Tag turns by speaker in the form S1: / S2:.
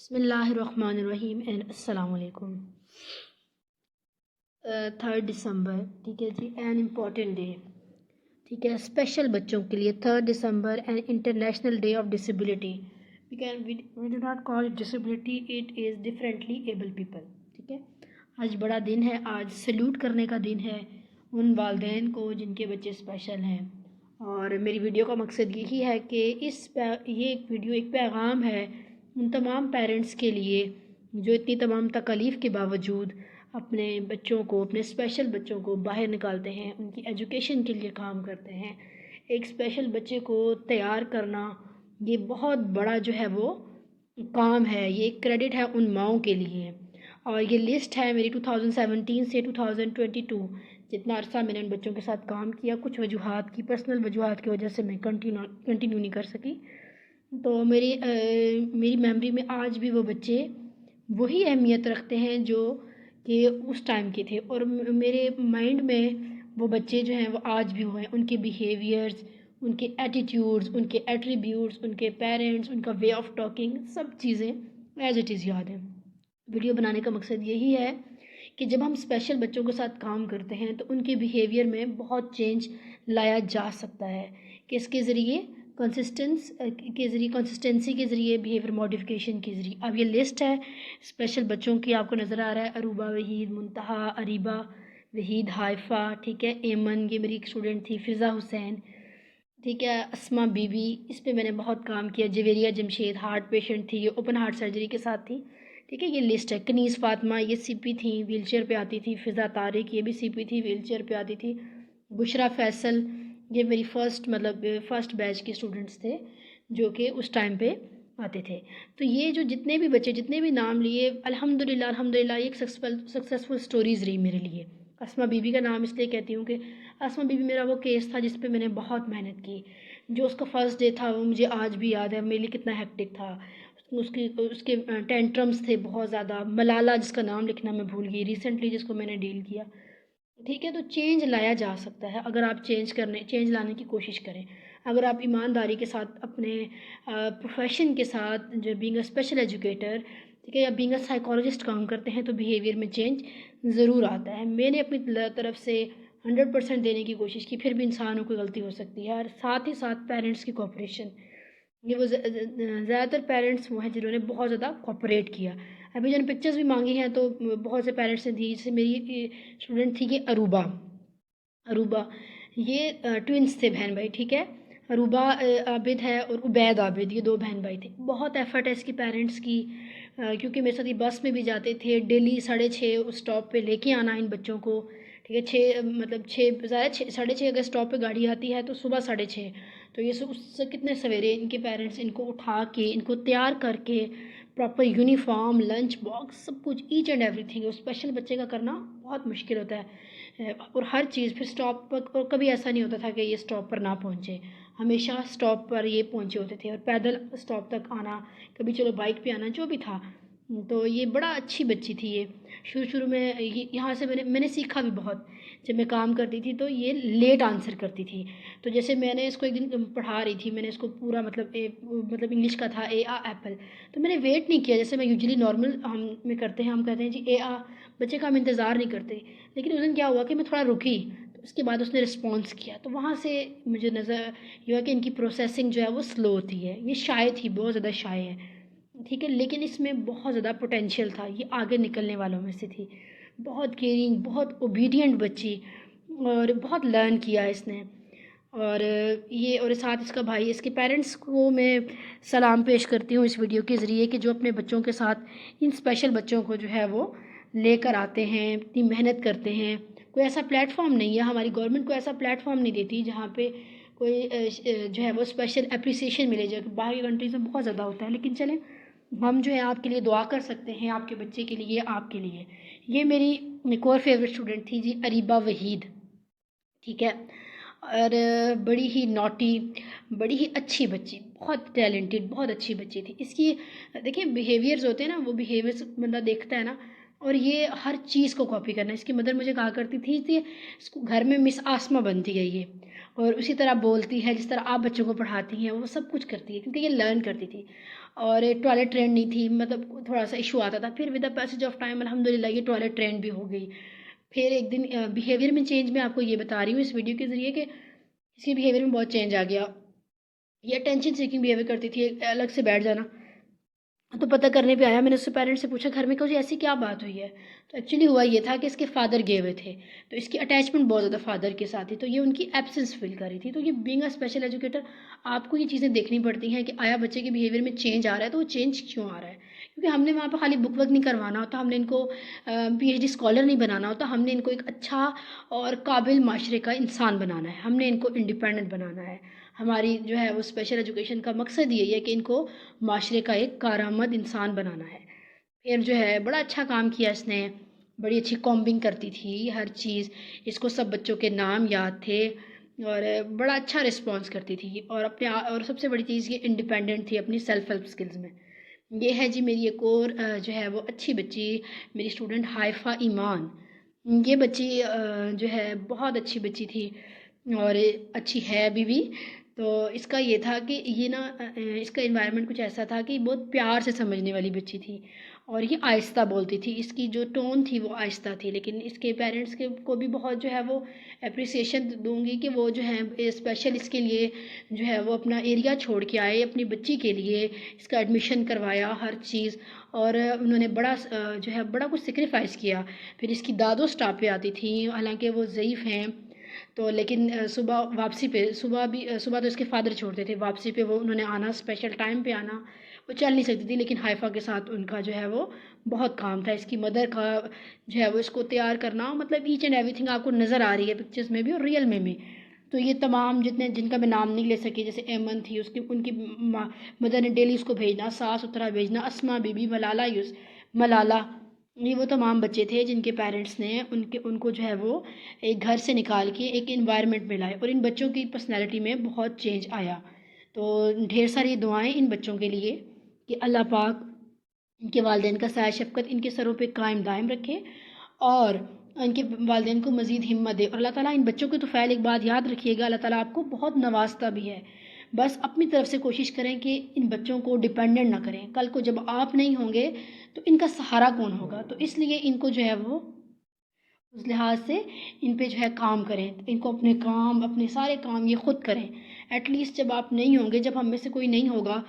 S1: بسم اللہ الرحمن الرحیم اینڈ السلام علیکم۔ 3 دسمبر، ٹھیک ہے جی، این امپورٹنٹ ڈے، ٹھیک ہے، اسپیشل بچوں کے لیے 3 December and international day of disability. We do not call it disability, it is differently able people, ٹھیک ہے۔ آج بڑا دن ہے، آج سیلوٹ کرنے کا دن ہے ان والدین کو جن کے بچے اسپیشل ہیں، اور میری ویڈیو کا مقصد یہی ہے کہ یہ ایک ویڈیو ایک پیغام ہے ان تمام پیرنٹس کے لیے جو اتنی تمام تکالیف کے باوجود اپنے بچوں کو، اپنے اسپیشل بچوں کو باہر نکالتے ہیں، ان کی ایجوکیشن کے لیے کام کرتے ہیں۔ ایک اسپیشل بچے کو تیار کرنا یہ بہت بڑا جو ہے وہ کام ہے، یہ ایک کریڈٹ ہے ان ماؤں کے لیے۔ اور یہ لسٹ ہے میری 2017 سے 2022، جتنا عرصہ میں نے ان بچوں کے ساتھ کام کیا، کچھ وجوہات کی، پرسنل وجوہات کی وجہ سے میں کنٹینیو نہیں کر سکی، تو میری میموری میں آج بھی وہ بچے وہی اہمیت رکھتے ہیں جو کہ اس ٹائم کے تھے، اور میرے مائنڈ میں وہ بچے جو ہیں وہ آج بھی ہوئے ہیں، ان کے بیہیویئرز، ان کے ایٹیٹیوڈز، ان کے ایٹریبیوٹس، ان کے پیرنٹس، ان کا وے آف ٹاکنگ، سب چیزیں ایز اٹ از یاد ہیں۔ ویڈیو بنانے کا مقصد یہی ہے کہ جب ہم اسپیشل بچوں کے ساتھ کام کرتے ہیں تو ان کے بیہیویئر میں بہت چینج لایا جا سکتا ہے، کہ اس کے ذریعے کنسسٹنسی کے ذریعے، بیہیویئر موڈیفیکیشن کے ذریعے۔ اب یہ لسٹ ہے اسپیشل بچوں کی، آپ کو نظر آ رہا ہے، عروبہ وحید، منتہا، اریبہ وحید، حائفہ، ٹھیک ہے، ایمن، یہ میری ایک اسٹوڈنٹ تھی، فضا حسین، ٹھیک ہے، اسما بی بی، اس پہ میں نے بہت کام کیا، جویریہ جمشید ہارٹ پیشنٹ تھی، یہ اوپن ہارٹ سرجری کے ساتھ تھی، ٹھیک ہے، یہ لسٹ ہے۔ کنیز فاطمہ، یہ سی پی تھیں، ویل چیئر پہ آتی تھی۔ فضا طارق، یہ بھی سی پی تھی، ویل چیئر پہ آتی تھی۔ بشرا فیصل، یہ میری فرسٹ بیچ کے اسٹوڈنٹس تھے جو کہ اس ٹائم پہ آتے تھے۔ تو یہ جو جتنے بھی بچے، جتنے بھی نام لیے، الحمدللہ یہ ایک سکسیسفل سٹوریز رہی میرے لیے۔ اسما بی بی کا نام اس لیے کہتی ہوں کہ اسما بی بی میرا وہ کیس تھا جس پہ میں نے بہت محنت کی، جو اس کا فرسٹ ڈے تھا وہ مجھے آج بھی یاد ہے، میرے لیے کتنا ہیکٹک تھا۔ اس کے ٹینٹرمز تھے بہت زیادہ۔ ملالہ، جس کا نام لکھنا میں بھول گئی ریسنٹلی، جس کو میں نے ڈیل کیا، ٹھیک ہے۔ تو چینج لایا جا سکتا ہے اگر آپ چینج لانے کی کوشش کریں، اگر آپ ایمانداری کے ساتھ اپنے پروفیشن کے ساتھ، جو بینگ اے اسپیشل ایجوکیٹر، ٹھیک ہے، یا بینگ اے سائیکالوجسٹ کام کرتے ہیں تو بیہیویئر میں چینج ضرور آتا ہے۔ میں نے اپنی طرف سے 100% دینے کی کوشش کی، پھر بھی انسانوں کو غلطی ہو سکتی ہے، اور ساتھ ہی ساتھ پیرنٹس کی کوپریشن، یہ وہ زیادہ تر پیرنٹس وہ ہیں جنہوں نے بہت زیادہ کوپریٹ کیا۔ ابھی جن پکچرز بھی مانگی ہیں تو بہت سے پیرنٹس نے دی، جیسے میری اسٹوڈنٹ تھی کہ عروبہ، یہ ٹوئنس تھے، بہن بھائی، ٹھیک ہے۔ عروبہ عابد ہے اور عبید عابد، یہ 2 بہن بھائی تھے۔ بہت ایفرٹ ہے اس کی پیرنٹس کی، کیونکہ میرے ساتھ یہ بس میں بھی جاتے تھے، ڈیلی 6:30 اس اسٹاپ پہ لے کے آنا ان بچوں کو، ٹھیک ہے، 6:30 اگر اسٹاپ پہ گاڑی آتی ہے تو صبح 6:30، تو یہ اس سے کتنے سویرے ان کے پیرنٹس ان کو اٹھا کے، ان کو تیار کر کے، پراپر یونیفارم، لنچ باکس، سب کچھ، ایچ اینڈ ایوری تھنگ، اسپیشل بچے کا کرنا بہت مشکل ہوتا ہے، اور ہر چیز پھر اسٹاپ پر، اور کبھی ایسا نہیں ہوتا تھا کہ یہ اسٹاپ پر نہ پہنچے، ہمیشہ اسٹاپ پر یہ پہنچے ہوتے تھے، اور پیدل اسٹاپ تک آنا، کبھی چلو بائک پہ آنا، جو بھی تھا۔ تو یہ بڑا اچھی بچی تھی، یہ شروع میں یہاں سے میں نے سیکھا بھی بہت۔ جب میں کام کرتی تھی تو یہ لیٹ آنسر کرتی تھی، تو جیسے میں نے اس کو ایک دن پڑھا رہی تھی، میں نے اس کو پورا مطلب انگلش کا تھا، اے آ ایپل، تو میں نے ویٹ نہیں کیا جیسے میں یوزلی نارمل ہم میں کرتے ہیں، ہم کہتے ہیں جی اے آ، بچے کا ہم انتظار نہیں کرتے، لیکن اس دن کیا ہوا کہ میں تھوڑا رکی، تو اس کے بعد اس نے رسپانس کیا، تو وہاں سے مجھے نظر یہ ہوا کہ ان کی پروسیسنگ جو ہے وہ سلو ہوتی ہے، یہ شائع تھی، بہت زیادہ شائع ہے، ٹھیک ہے، لیکن اس میں بہت زیادہ پوٹینشیل تھا، یہ آگے نکلنے والوں میں سے تھی، بہت کیئرنگ، بہت اوبیڈینٹ بچی، اور بہت لرن کیا اس نے، اور ساتھ اس کا بھائی، اس کے پیرنٹس کو میں سلام پیش کرتی ہوں اس ویڈیو کے ذریعے، کہ جو اپنے بچوں کے ساتھ ان اسپیشل بچوں کو جو ہے وہ لے کر آتے ہیں، اتنی محنت کرتے ہیں۔ کوئی ایسا پلیٹ فارم نہیں ہے، ہماری گورنمنٹ کو ایسا پلیٹ فارم نہیں دیتی جہاں پہ کوئی جو ہے وہ اسپیشل اپریسیشن ملے، جو کہ باہر کنٹریز میں بہت زیادہ ہوتا ہے، لیکن چلیں ہم جو ہے آپ کے لیے دعا کر سکتے ہیں، آپ کے بچے کے لیے، آپ کے لیے۔ یہ میری ایک اور فیوریٹ اسٹوڈنٹ تھی جی، اریبہ وحید، ٹھیک ہے، اور بڑی ہی نوٹی، بڑی ہی اچھی بچی، بہت ٹیلنٹڈ، بہت اچھی بچی تھی۔ اس کی دیکھیں بیہیویئرز ہوتے ہیں نا، وہ بیہیویئرز بندہ دیکھتا ہے نا، اور یہ ہر چیز کو کاپی کرنا۔ اس کی مدر مجھے کہا کرتی تھی کہ اس کو گھر میں مس آسمہ بنتی ہے یہ، اور اسی طرح بولتی ہے، جس طرح آپ بچوں کو پڑھاتی ہیں وہ سب کچھ کرتی ہے، کیونکہ یہ لرن کرتی تھی۔ اور ٹوائلٹ ٹرینڈ نہیں تھی، مطلب تھوڑا سا ایشو آتا تھا. پھر with the passage of time الحمدللہ یہ ٹوائلٹ ٹرینڈ بھی ہو گئی. پھر ایک دن بیہیویئر میں چینج، میں آپ کو یہ بتا رہی ہوں اس ویڈیو کے ذریعے کہ اس کے بیہیویئر میں بہت چینج آ گیا. یہ اٹینشن سیکنگ بیہیویئر کرتی تھی، الگ سے بیٹھ جانا. تو پتہ کرنے پہ آیا، میں نے اس سے پیرنٹس سے پوچھا گھر میں کہ ایسی کیا بات ہوئی ہے. تو ایکچولی ہوا یہ تھا کہ اس کے فادر گئے ہوئے تھے، تو اس کی اٹیچمنٹ بہت زیادہ فادر کے ساتھ تھی، تو یہ ان کی ایبسنس فیل کر رہی تھی. تو یہ بینگ اے اسپیشل ایجوکیٹر آپ کو یہ چیزیں دیکھنی پڑتی ہیں کہ آیا بچے کے بیہیویئر میں چینج آ رہا ہے، تو وہ چینج کیوں آ رہا ہے. کیونکہ ہم نے وہاں پہ خالی بک ورک نہیں کروانا ہوتا، ہم نے ان کو پی ایچ ڈی اسکالر نہیں بنانا ہوتا، ہم نے ان کو ایک اچھا اور قابل معاشرے کا انسان بنانا ہے، ہم نے ان کو انڈیپینڈنٹ بنانا ہے. ہماری جو ہے وہ اسپیشل ایجوکیشن کا مقصد یہی ہے کہ ان کو معاشرے کا ایک کارآمد انسان بنانا ہے. پھر جو ہے بڑا اچھا کام کیا اس نے، بڑی اچھی کامبنگ کرتی تھی ہر چیز، اس کو سب بچوں کے نام یاد تھے اور بڑا اچھا رسپانس کرتی تھی. اور اور سب سے بڑی چیز یہ انڈیپینڈنٹ تھی اپنی سیلف ہیلپ سکلز میں. یہ ہے جی میری ایک اور جو ہے وہ اچھی بچی، میری اسٹوڈنٹ حائفہ ایمان. یہ بچی جو ہے بہت اچھی بچی تھی اور اچھی ہے ابھی بھی. تو اس کا یہ تھا کہ یہ نا اس کا انوائرمنٹ کچھ ایسا تھا کہ بہت پیار سے سمجھنے والی بچی تھی اور یہ آہستہ بولتی تھی، اس کی جو ٹون تھی وہ آہستہ تھی. لیکن اس کے پیرنٹس کو بھی بہت جو ہے وہ اپریسیشن دوں گی کہ وہ جو ہے اسپیشل اس کے لیے جو ہے وہ اپنا ایریا چھوڑ کے آئے اپنی بچی کے لیے، اس کا ایڈمیشن کروایا ہر چیز. اور انہوں نے بڑا جو ہے بڑا کچھ سیکریفائس کیا. پھر اس کی دادو اسٹاف پہ آتی تھیں، حالانکہ وہ ضعیف ہیں تو لیکن صبح واپسی پہ صبح تو اس کے فادر چھوڑتے تھے، واپسی پہ وہ انہوں نے آنا، اسپیشل ٹائم پہ آنا. وہ چل نہیں سکتی تھی لیکن حائفہ کے ساتھ ان کا جو ہے وہ بہت کام تھا. اس کی مدر کا جو ہے وہ اس کو تیار کرنا، مطلب ایچ اینڈ ایوری تھنگ آپ کو نظر آ رہی ہے پکچرز میں بھی اور ریئل میں بھی. تو یہ تمام جتنے جن کا میں نام نہیں لے سکی، جیسے ایمن تھی، اس کی ان کی مدر نے ڈیلی اس کو بھیجنا، صاف ستھرا بھیجنا، اسما بی بی، ملالہ، یہ وہ تمام بچے تھے جن کے پیرنٹس نے ان کو جو ہے وہ ایک گھر سے نکال کے ایک انوائرمنٹ میں لائے اور ان بچوں کی پرسنالٹی میں بہت چینج آیا. تو ڈھیر ساری دعائیں ان بچوں کے لیے کہ اللہ پاک ان کے والدین کا سایہ شفقت ان کے سروں پہ قائم دائم رکھے اور ان کے والدین کو مزید ہمت دے. اور اللہ تعالیٰ ان بچوں کے تو فعل ایک بات یاد رکھیے گا، اللہ تعالیٰ آپ کو بہت نوازتا بھی ہے. بس اپنی طرف سے کوشش کریں کہ ان بچوں کو ڈیپینڈنٹ نہ کریں. کل کو جب آپ نہیں ہوں گے تو ان کا سہارا کون ہوگا؟ تو اس لیے ان کو جو ہے وہ اس لحاظ سے ان پہ جو ہے کام کریں، ان کو اپنے سارے کام یہ خود کریں. ایٹ لیسٹ جب آپ نہیں ہوں گے، جب ہم میں سے کوئی نہیں ہوگا